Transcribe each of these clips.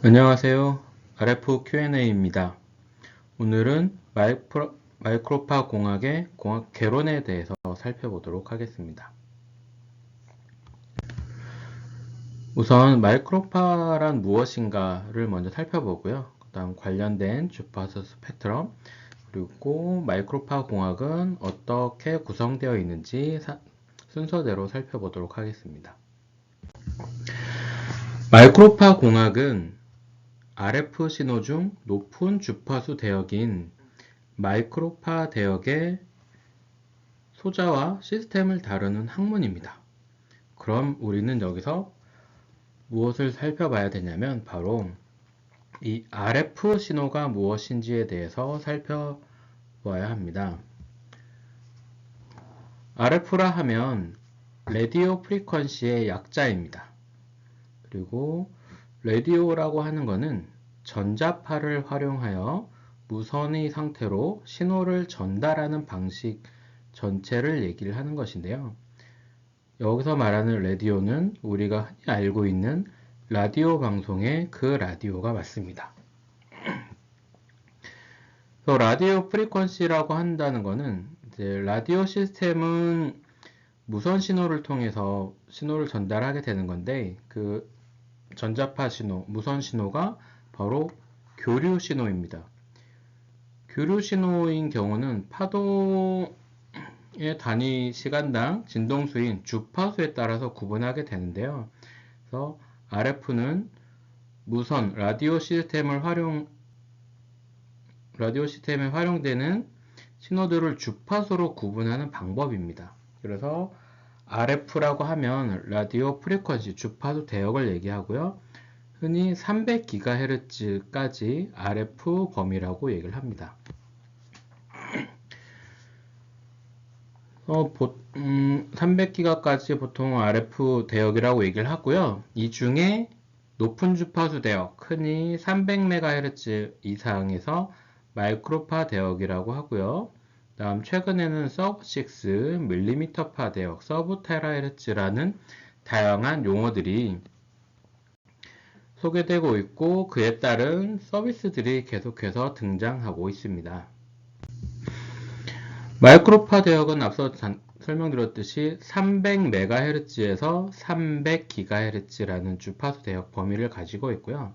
안녕하세요. RF Q&A입니다. 오늘은 마이크로파 공학의 공학 개론에 대해서 살펴보도록 하겠습니다. 우선 마이크로파란 무엇인가를 먼저 살펴보고요. 그 다음 관련된 주파수 스펙트럼, 그리고 마이크로파 공학은 어떻게 구성되어 있는지 순서대로 살펴보도록 하겠습니다. 마이크로파 공학은 RF 신호 중 높은 주파수 대역인 마이크로파 대역의 소자와 시스템을 다루는 학문입니다. 그럼 우리는 여기서 무엇을 살펴봐야 되냐면 바로 이 RF 신호가 무엇인지에 대해서 살펴봐야 합니다. RF라 하면 라디오 프리퀀시의 약자입니다. 그리고 라디오라고 하는 것은 전자파를 활용하여 무선의 상태로 신호를 전달하는 방식 전체를 얘기를 하는 것인데요. 여기서 말하는 라디오는 우리가 흔히 알고 있는 라디오 방송의 그 라디오가 맞습니다. 라디오 프리퀀시라고 한다는 것은 이제 라디오 시스템은 무선 신호를 통해서 신호를 전달하게 되는 건데 그 전자파 신호, 무선 신호가 바로 교류 신호입니다. 교류 신호인 경우는 파도의 단위 시간당 진동수인 주파수에 따라서 구분하게 되는데요. 그래서 RF는 무선 라디오 시스템에 활용되는 신호들을 주파수로 구분하는 방법입니다. 그래서 RF라고 하면 라디오 프리퀀시 주파수 대역을 얘기하고요. 흔히 300GHz까지 RF 범위라고 얘기를 합니다. 300GHz까지 보통 RF 대역이라고 얘기를 하고요. 이 중에 높은 주파수 대역, 흔히 300MHz 이상에서 마이크로파 대역이라고 하고요. 다음 최근에는 서브6 밀리미터파 대역, 서브 테라헤르츠라는 다양한 용어들이 소개되고 있고 그에 따른 서비스들이 계속해서 등장하고 있습니다. 마이크로파 대역은 앞서 설명드렸듯이 300MHz에서 300GHz라는 주파수 대역 범위를 가지고 있고요.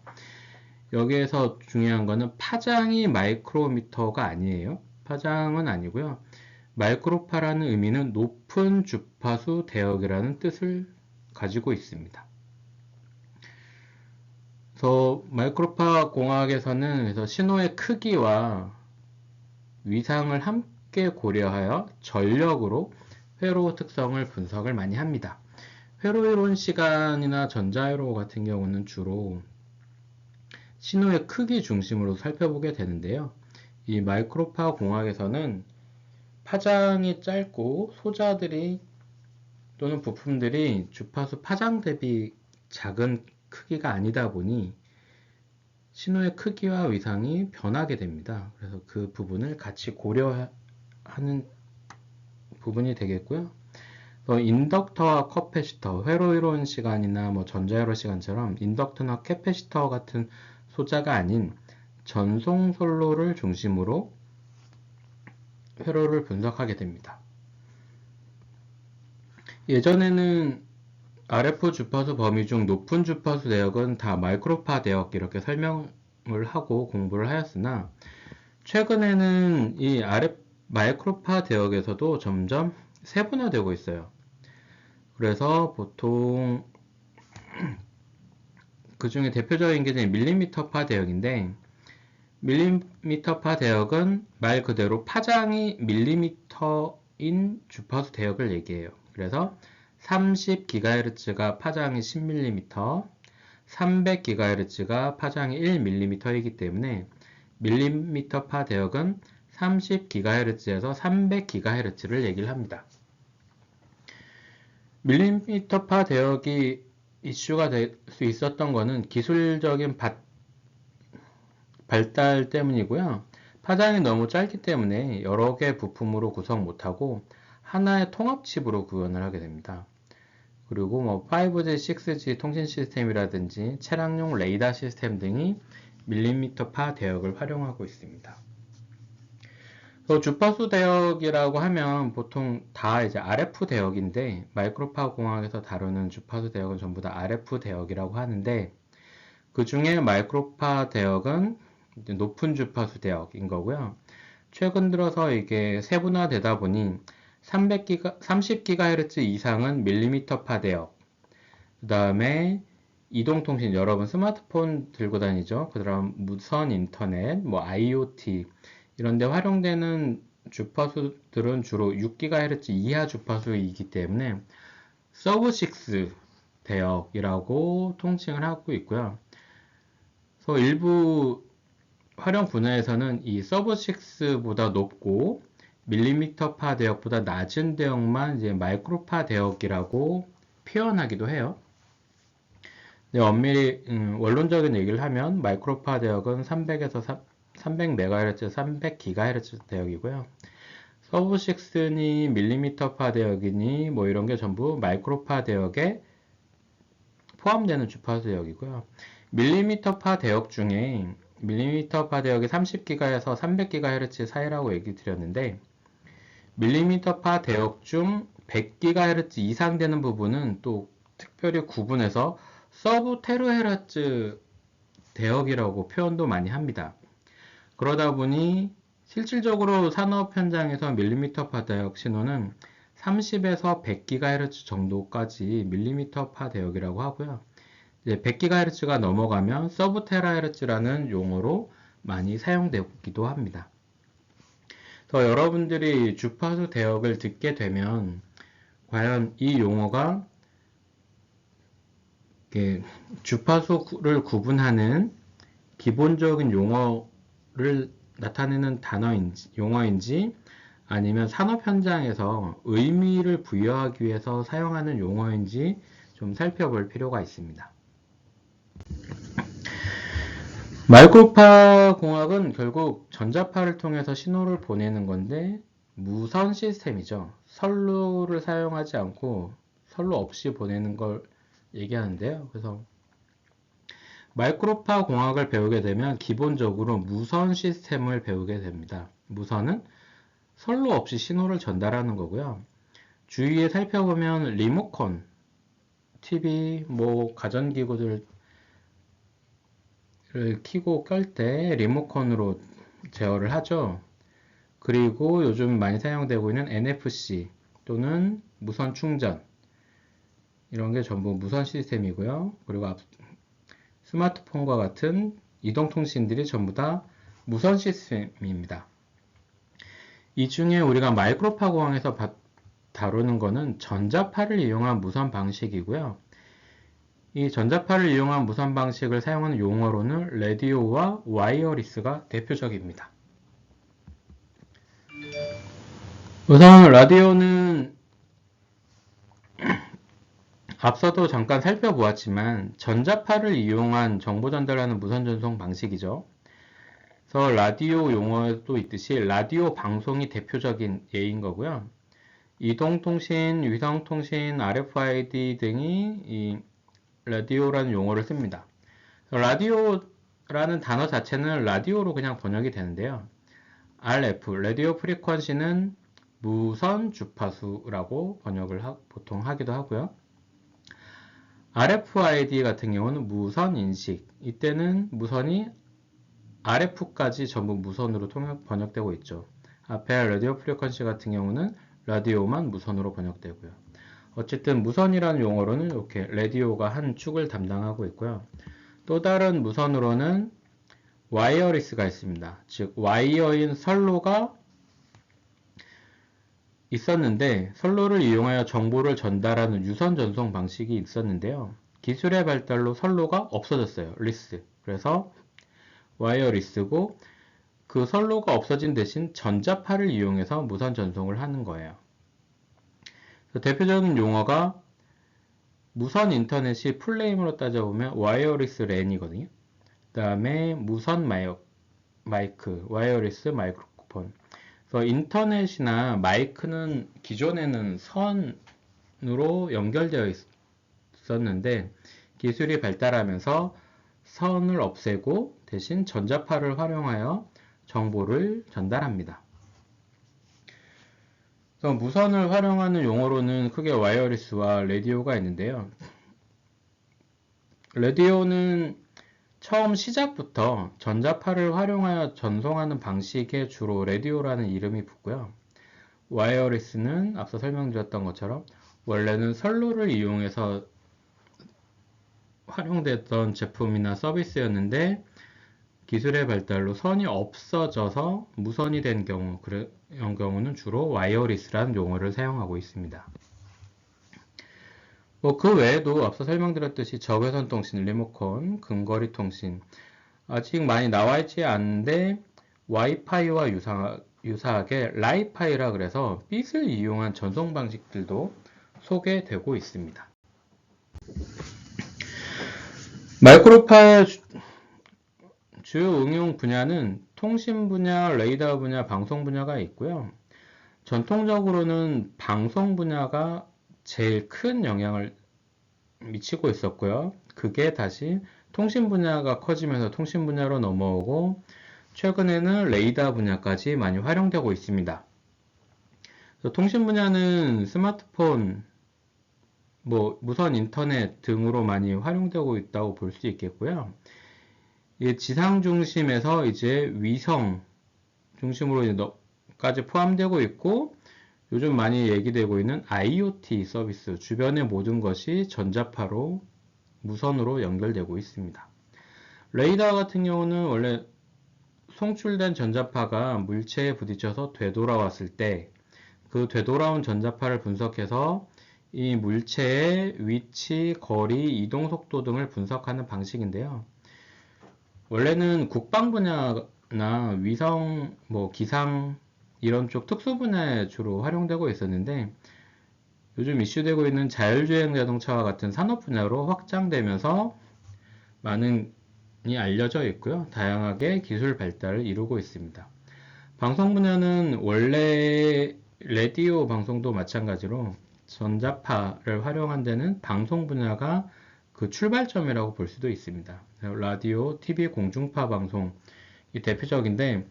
여기에서 중요한 거는 파장이 마이크로미터가 아니에요. 파장은 아니고요. 마이크로파라는 의미는 높은 주파수 대역이라는 뜻을 가지고 있습니다. 그래서 마이크로파 공학에서는 그래서 신호의 크기와 위상을 함께 고려하여 전력으로 회로 특성을 분석을 많이 합니다. 회로이론 시간이나 전자회로 같은 경우는 주로 신호의 크기 중심으로 살펴보게 되는데요. 이 마이크로파 공학에서는 파장이 짧고 소자들이 또는 부품들이 주파수 파장 대비 작은 크기가 아니다 보니 신호의 크기와 위상이 변하게 됩니다. 그래서 그 부분을 같이 고려하는 부분이 되겠고요. 인덕터와 커패시터, 회로이론 시간이나 전자회로 시간처럼 인덕터나 캐패시터 같은 소자가 아닌 전송 선로를 중심으로 회로를 분석하게 됩니다. 예전에는 RF 주파수 범위 중 높은 주파수 대역은 다 마이크로파 대역 이렇게 설명을 하고 공부를 하였으나 최근에는 이 RF 마이크로파 대역에서도 점점 세분화되고 있어요. 그래서 보통 그 중에 대표적인 게 밀리미터파 대역인데 밀리미터파 대역은 말 그대로 파장이 밀리미터인 주파수 대역을 얘기해요. 그래서 30GHz가 파장이 10mm, 300GHz가 파장이 1mm이기 때문에 밀리미터파 대역은 30GHz에서 300GHz를 얘기를 합니다. 밀리미터파 대역이 이슈가 될 수 있었던 것은 기술적인 발달 때문이고요. 파장이 너무 짧기 때문에 여러 개 부품으로 구성 못하고 하나의 통합칩으로 구현을 하게 됩니다. 그리고 뭐 5G, 6G 통신 시스템이라든지 차량용 레이더 시스템 등이 밀리미터파 대역을 활용하고 있습니다. 주파수 대역이라고 하면 보통 다 이제 RF 대역인데, 마이크로파 공학에서 다루는 주파수 대역은 전부 다 RF 대역이라고 하는데, 그 중에 마이크로파 대역은 높은 주파수 대역인 거고요. 최근 들어서 이게 세분화되다 보니 30GHz 이상은 밀리미터파 대역, 그 다음에 이동통신, 여러분 스마트폰 들고 다니죠. 그 다음 무선 인터넷, 뭐 IoT 이런 데 활용되는 주파수들은 주로 6GHz 이하 주파수이기 때문에 서브6 대역이라고 통칭을 하고 있고요. 그래서 일부 활용 분야에서는 이 서브6보다 높고 밀리미터파 대역보다 낮은 대역만 이제 마이크로파 대역이라고 표현하기도 해요. 네, 엄밀히 원론적인 얘기를 하면 마이크로파 대역은 300에서 300MHz, 300GHz 대역이고요. 서브6니 밀리미터파 대역이니 뭐 이런 게 전부 마이크로파 대역에 포함되는 주파수 대역이고요. 밀리미터파 대역 중에 밀리미터파 대역이 30GHz에서 300GHz 사이라고 얘기 드렸는데, 밀리미터파 대역 중 100GHz 이상 되는 부분은 또 특별히 구분해서 서브 테라헤르츠 대역이라고 표현도 많이 합니다. 그러다 보니 실질적으로 산업 현장에서 밀리미터파 대역 신호는 30에서 100GHz 정도까지 밀리미터파 대역이라고 하고요. 이제 100GHz가 넘어가면 서브 테라헤르츠라는 용어로 많이 사용되기도 합니다. 그래서 여러분들이 주파수 대역을 듣게 되면 과연 이 용어가 주파수를 구분하는 기본적인 용어를 나타내는 용어인지 아니면 산업 현장에서 의미를 부여하기 위해서 사용하는 용어인지 좀 살펴볼 필요가 있습니다. 마이크로파 공학은 결국 전자파를 통해서 신호를 보내는 건데 무선 시스템이죠. 선로를 사용하지 않고 선로 없이 보내는 걸 얘기하는데요. 그래서 마이크로파 공학을 배우게 되면 기본적으로 무선 시스템을 배우게 됩니다. 무선은 선로 없이 신호를 전달하는 거고요. 주위에 살펴보면 리모컨, TV, 뭐 가전기구들을 켜고 끌 때 리모컨으로 제어를 하죠. 그리고 요즘 많이 사용되고 있는 NFC 또는 무선 충전, 이런 게 전부 무선 시스템이고요. 그리고 스마트폰과 같은 이동통신들이 전부 다 무선 시스템입니다. 이 중에 우리가 마이크로파 공학에서 다루는 거는 전자파를 이용한 무선 방식이고요. 이 전자파를 이용한 무선 방식을 사용하는 용어로는 라디오와 와이어리스가 대표적입니다. 우선 라디오는 앞서도 잠깐 살펴보았지만 전자파를 이용한 정보 전달하는 무선 전송 방식이죠. 그래서 라디오 용어도 있듯이 라디오 방송이 대표적인 예인 거고요. 이동통신, 위성통신, RFID 등이 이 라디오라는 용어를 씁니다. 라디오라는 단어 자체는 라디오로 그냥 번역이 되는데요. RF, 라디오 프리퀀시는 무선 주파수라고 번역을 보통 하기도 하고요. RFID 같은 경우는 무선 인식, 이때는 무선이 RF까지 전부 무선으로 번역되고 있죠. 앞에 라디오 프리퀀시 같은 경우는 라디오만 무선으로 번역되고요. 어쨌든 무선이라는 용어로는 이렇게 라디오가 한 축을 담당하고 있고요. 또 다른 무선으로는 와이어리스가 있습니다. 즉 와이어인 선로가 있었는데 선로를 이용하여 정보를 전달하는 유선 전송 방식이 있었는데요. 기술의 발달로 선로가 없어졌어요. 리스. 그래서 와이어리스고, 그 선로가 없어진 대신 전자파를 이용해서 무선 전송을 하는 거예요. 대표적인 용어가 무선 인터넷이 풀네임으로 따져보면 와이어리스 랜이거든요. 그 다음에 무선 마이크, 와이어리스 마이크로폰. 그래서 인터넷이나 마이크는 기존에는 선으로 연결되어 있었는데 기술이 발달하면서 선을 없애고 대신 전자파를 활용하여 정보를 전달합니다. 그래서 무선을 활용하는 용어로는 크게 와이어리스와 라디오가 있는데요. 라디오는 처음 시작부터 전자파를 활용하여 전송하는 방식에 주로 라디오라는 이름이 붙고요. 와이어리스는 앞서 설명드렸던 것처럼 원래는 선로를 이용해서 활용됐던 제품이나 서비스였는데 기술의 발달로 선이 없어져서 무선이 된 경우, 그런 경우는 주로 와이어리스라는 용어를 사용하고 있습니다. 그 외에도 앞서 설명드렸듯이 적외선 통신, 리모컨, 근거리 통신 아직 많이 나와 있지 않은데 와이파이와 유사하게 라이파이라 그래서 빛을 이용한 전송 방식들도 소개되고 있습니다. 마이크로파의 주요 응용 분야는 통신 분야, 레이더 분야, 방송 분야가 있고요. 전통적으로는 방송 분야가 제일 큰 영향을 미치고 있었고요. 그게 다시 통신 분야가 커지면서 통신 분야로 넘어오고 최근에는 레이더 분야까지 많이 활용되고 있습니다. 통신 분야는 스마트폰, 무선 인터넷 등으로 많이 활용되고 있다고 볼 수 있겠고요. 지상 중심에서 이제 위성 중심으로까지 포함되고 있고 요즘 많이 얘기되고 있는 IoT 서비스, 주변의 모든 것이 전자파로 무선으로 연결되고 있습니다. 레이더 같은 경우는 원래 송출된 전자파가 물체에 부딪혀서 되돌아왔을 때 그 되돌아온 전자파를 분석해서 이 물체의 위치, 거리, 이동 속도 등을 분석하는 방식인데요. 원래는 국방 분야나 위성, 기상 이런 쪽 특수 분야에 주로 활용되고 있었는데 요즘 이슈되고 있는 자율주행 자동차와 같은 산업 분야로 확장되면서 많이 알려져 있고요. 다양하게 기술 발달을 이루고 있습니다. 방송 분야는 원래 라디오 방송도 마찬가지로 전자파를 활용한 데는 방송 분야가 그 출발점이라고 볼 수도 있습니다. 라디오, TV, 공중파 방송이 대표적인데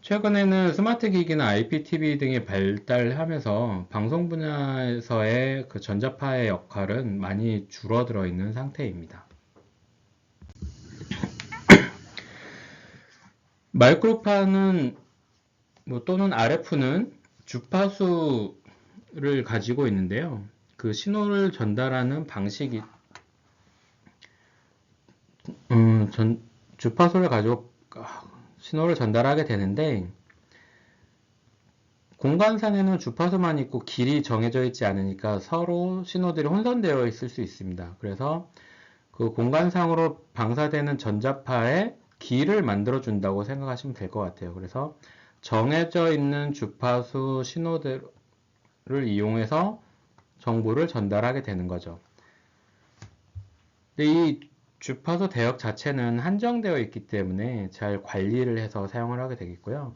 최근에는 스마트 기기나 IPTV 등이 발달하면서 방송 분야에서의 그 전자파의 역할은 많이 줄어들어 있는 상태입니다. 마이크로파는 또는 RF는 주파수를 가지고 있는데요. 그 신호를 전달하는 방식이 주파수를 가지고 신호를 전달하게 되는데 공간상에는 주파수만 있고 길이 정해져 있지 않으니까 서로 신호들이 혼선되어 있을 수 있습니다. 그래서 그 공간상으로 방사되는 전자파의 길을 만들어 준다고 생각하시면 될 것 같아요. 그래서 정해져 있는 주파수 신호들을 이용해서 정보를 전달하게 되는 거죠. 근데 이 주파수 대역 자체는 한정되어 있기 때문에 잘 관리를 해서 사용을 하게 되겠고요.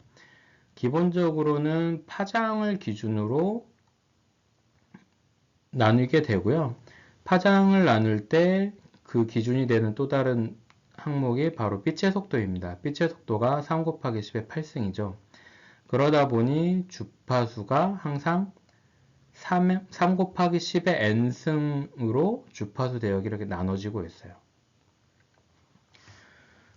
기본적으로는 파장을 기준으로 나누게 되고요. 파장을 나눌 때 그 기준이 되는 또 다른 항목이 바로 빛의 속도입니다. 빛의 속도가 3 곱하기 10의 8승이죠. 그러다 보니 주파수가 항상 3 곱하기 10의 n승으로 주파수 대역이 이렇게 나눠지고 있어요.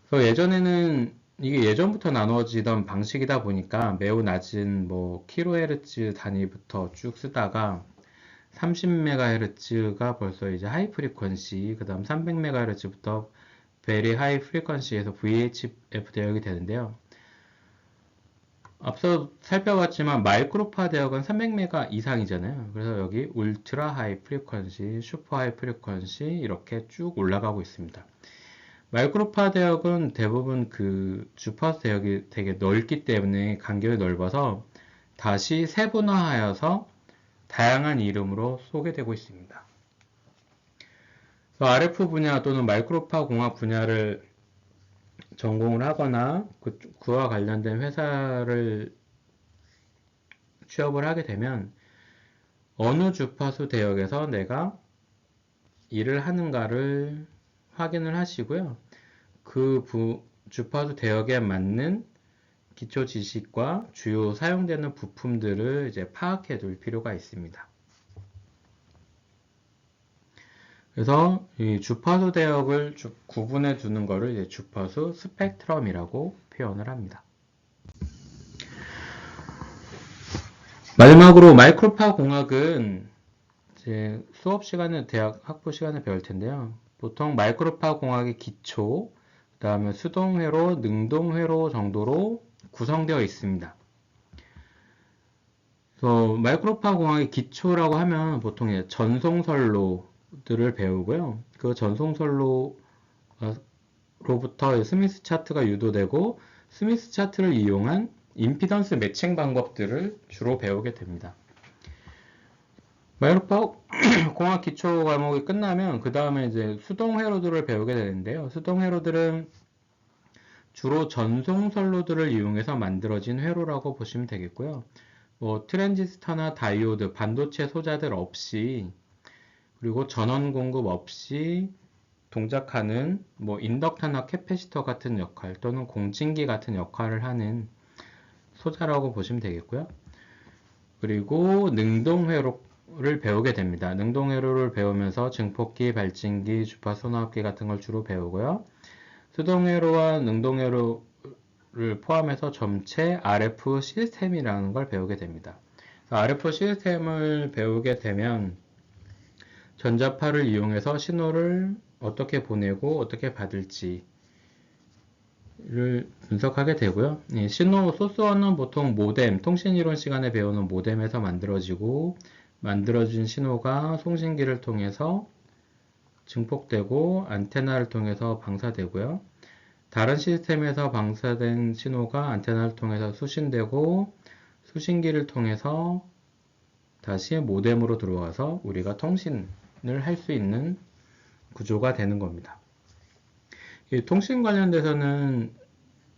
그래서 예전에는 이게 예전부터 나눠지던 방식이다 보니까 매우 낮은 kHz 단위부터 쭉 쓰다가 30MHz가 벌써 이제 하이 프리퀀시, 그 다음 300MHz부터 베리 하이 프리퀀시에서 VHF 대역이 되는데요. 앞서 살펴봤지만 마이크로파 대역은 300메가 이상이잖아요. 그래서 여기 울트라 하이 프리퀀시, 슈퍼 하이 프리퀀시 이렇게 쭉 올라가고 있습니다. 마이크로파 대역은 대부분 그 주파수 대역이 되게 넓기 때문에 간격이 넓어서 다시 세분화하여서 다양한 이름으로 소개되고 있습니다. RF 분야 또는 마이크로파 공학 분야를 전공을 하거나 그와 관련된 회사를 취업을 하게 되면 어느 주파수 대역에서 내가 일을 하는가를 확인을 하시고요. 그 주파수 대역에 맞는 기초 지식과 주요 사용되는 부품들을 이제 파악해 둘 필요가 있습니다. 그래서 이 주파수 대역을 구분해 두는 것을 이제 주파수 스펙트럼이라고 표현을 합니다. 마지막으로 마이크로파 공학은 이제 수업 시간에 대학 학부 시간에 배울 텐데요. 보통 마이크로파 공학의 기초, 그 다음에 수동회로, 능동회로 정도로 구성되어 있습니다. 그래서 마이크로파 공학의 기초라고 하면 보통 전송선로들을 배우고요. 그 전송선로로부터 스미스 차트가 유도되고 스미스 차트를 이용한 임피던스 매칭 방법들을 주로 배우게 됩니다. 마이크로파 공학 기초 과목이 끝나면 그 다음에 이제 수동 회로들을 배우게 되는데요. 수동 회로들은 주로 전송 선로들을 이용해서 만들어진 회로라고 보시면 되겠고요. 뭐 트랜지스터나 다이오드, 반도체 소자들 없이 그리고 전원 공급 없이 동작하는 뭐 인덕터나 캐패시터 같은 역할 또는 공진기 같은 역할을 하는 소자라고 보시면 되겠고요. 그리고 능동회로를 배우게 됩니다. 능동회로를 배우면서 증폭기, 발진기, 주파 소나압기 같은 걸 주로 배우고요. 수동회로와 능동회로를 포함해서 전체 RF 시스템이라는 걸 배우게 됩니다. RF 시스템을 배우게 되면 전자파를 이용해서 신호를 어떻게 보내고 어떻게 받을지를 분석하게 되고요. 신호 소스원은 보통 모뎀, 통신이론 시간에 배우는 모뎀에서 만들어지고 만들어진 신호가 송신기를 통해서 증폭되고 안테나를 통해서 방사되고요. 다른 시스템에서 방사된 신호가 안테나를 통해서 수신되고 수신기를 통해서 다시 모뎀으로 들어와서 우리가 통신을 할 수 있는 구조가 되는 겁니다. 이 통신 관련돼서는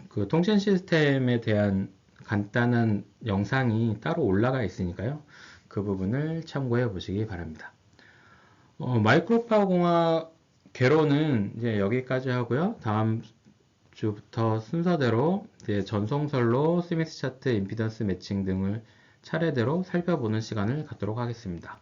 그 통신 시스템에 대한 간단한 영상이 따로 올라가 있으니까요. 그 부분을 참고해 보시기 바랍니다. 마이크로파 공학 개론은 이제 여기까지 하고요. 다음 주부터 순서대로 이제 전송선로, 스미스 차트, 임피던스 매칭 등을 차례대로 살펴보는 시간을 갖도록 하겠습니다.